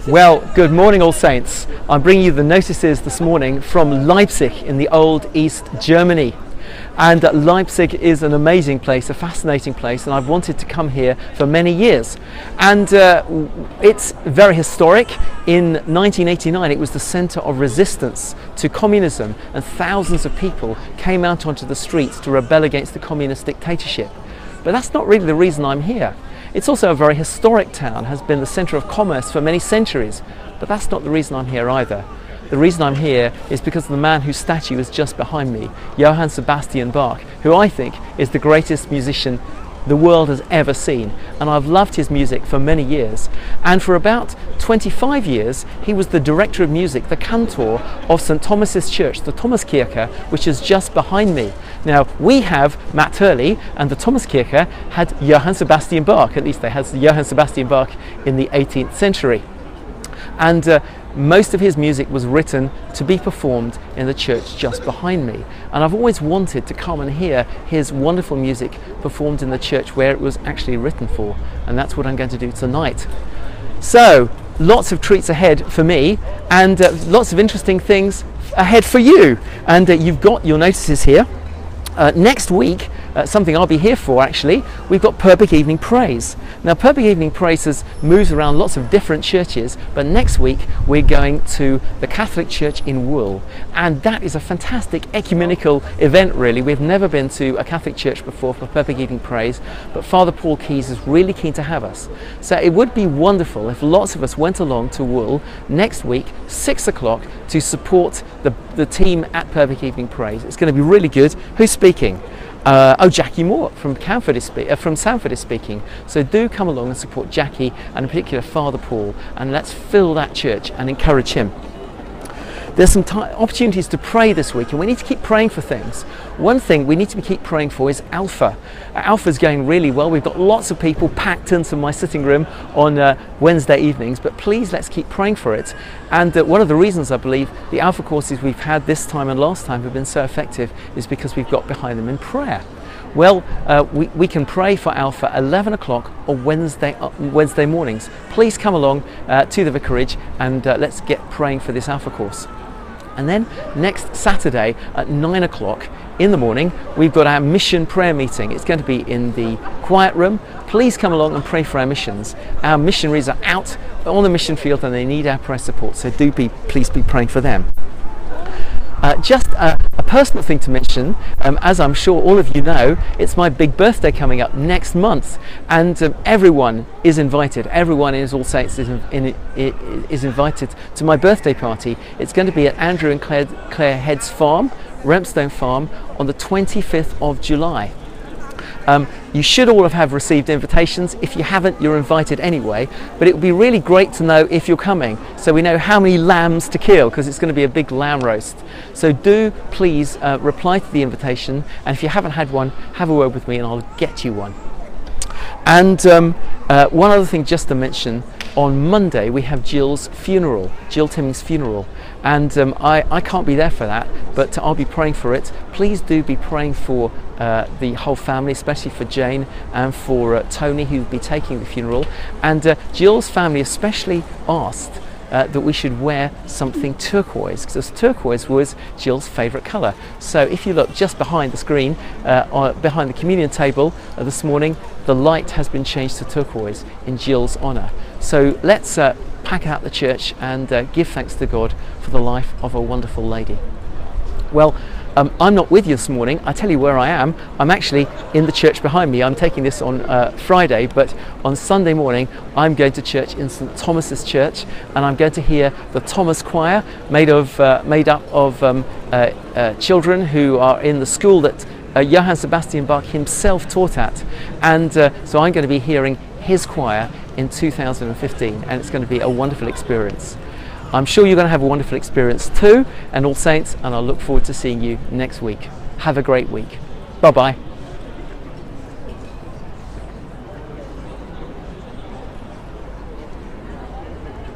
Well, good morning, All Saints. I'm bringing you the notices this morning from Leipzig in the old East Germany. And Leipzig is an amazing place, a fascinating place, and I've wanted to come here for many years. And it's very historic. In 1989, it was the centre of resistance to communism, and thousands of people came out onto the streets to rebel against the communist dictatorship. But that's not really the reason I'm here. It's also a very historic town, has been the centre of commerce for many centuries, but that's not the reason I'm here either. The reason I'm here is because of the man whose statue is just behind me, Johann Sebastian Bach, who I think is the greatest musician the world has ever seen, and I've loved his music for many years. And for about 25 years he was the director of music, the cantor of St. Thomas's Church, the Thomaskirche, which is just behind me. Now we have Matt Hurley, and the Thomaskirche had Johann Sebastian Bach. At least they had Johann Sebastian Bach in the 18th century, and most of his music was written to be performed in the church just behind me, and I've always wanted to come and hear his wonderful music performed in the church where it was actually written for, and that's what I'm going to do tonight. So lots of treats ahead for me, and lots of interesting things ahead for you, and you've got your notices here. Next week, something I'll be here for actually, we've got Perfect Evening Praise. Now Perfect Evening Praise has moved around lots of different churches, but next week we're going to the Catholic Church in Wool, and that is a fantastic ecumenical event really. We've never been to a Catholic church before for Perfect Evening Praise, but Father Paul Keyes is really keen to have us. So it would be wonderful if lots of us went along to Wool next week, 6 o'clock, to support the team at Perfect Evening Praise. It's going to be really good. Who's speaking? Jackie Moore from Sanford is speaking. So do come along and support Jackie, and in particular Father Paul, and let's fill that church and encourage him. There's some opportunities to pray this week, and we need to keep praying for things. One thing we need to keep praying for is Alpha. Alpha's going really well. We've got lots of people packed into my sitting room on Wednesday evenings, but please let's keep praying for it. And one of the reasons I believe the Alpha courses we've had this time and last time have been so effective is because we've got behind them in prayer. Well, we can pray for Alpha 11 o'clock on Wednesday mornings. Please come along to the vicarage, and let's get praying for this Alpha course. And then next Saturday at 9 o'clock in the morning, we've got our mission prayer meeting. It's going to be in the quiet room. Please come along and pray for our missions. Our missionaries are out on the mission field and they need our prayer support, so please be praying for them. Just a personal thing to mention, as I'm sure all of you know, it's my big birthday coming up next month, and everyone is invited. Everyone in All Saints is invited to my birthday party. It's going to be at Andrew and Claire Head's farm, Rempstone Farm, on the 25th of July. You should all have received invitations. If you haven't, you're invited anyway, but it would be really great to know if you're coming, so we know how many lambs to kill, because it's going to be a big lamb roast. So do please reply to the invitation, and if you haven't had one, have a word with me and I'll get you one. And one other thing just to mention, on Monday we have Jill's funeral, Jill Timming's funeral, and I can't be there for that, but I'll be praying for it. Please do be praying for the whole family, especially for Jane and for Tony, who will be taking the funeral. And Jill's family especially asked that we should wear something turquoise, because turquoise was Jill's favourite colour. So if you look just behind the screen, behind the communion table this morning, the light has been changed to turquoise in Jill's honour. So let's pack out the church and give thanks to God for the life of a wonderful lady. Well, I'm not with you this morning. I tell you where I am. I'm actually in the church behind me. I'm taking this on Friday, but on Sunday morning I'm going to church in St. Thomas's Church, and I'm going to hear the Thomas Choir, made up of children who are in the school that Johann Sebastian Bach himself taught at, and so I'm going to be hearing his choir in 2015, and it's going to be a wonderful experience. I'm sure you're going to have a wonderful experience too, and All Saints, and I'll look forward to seeing you next week. Have a great week. Bye bye.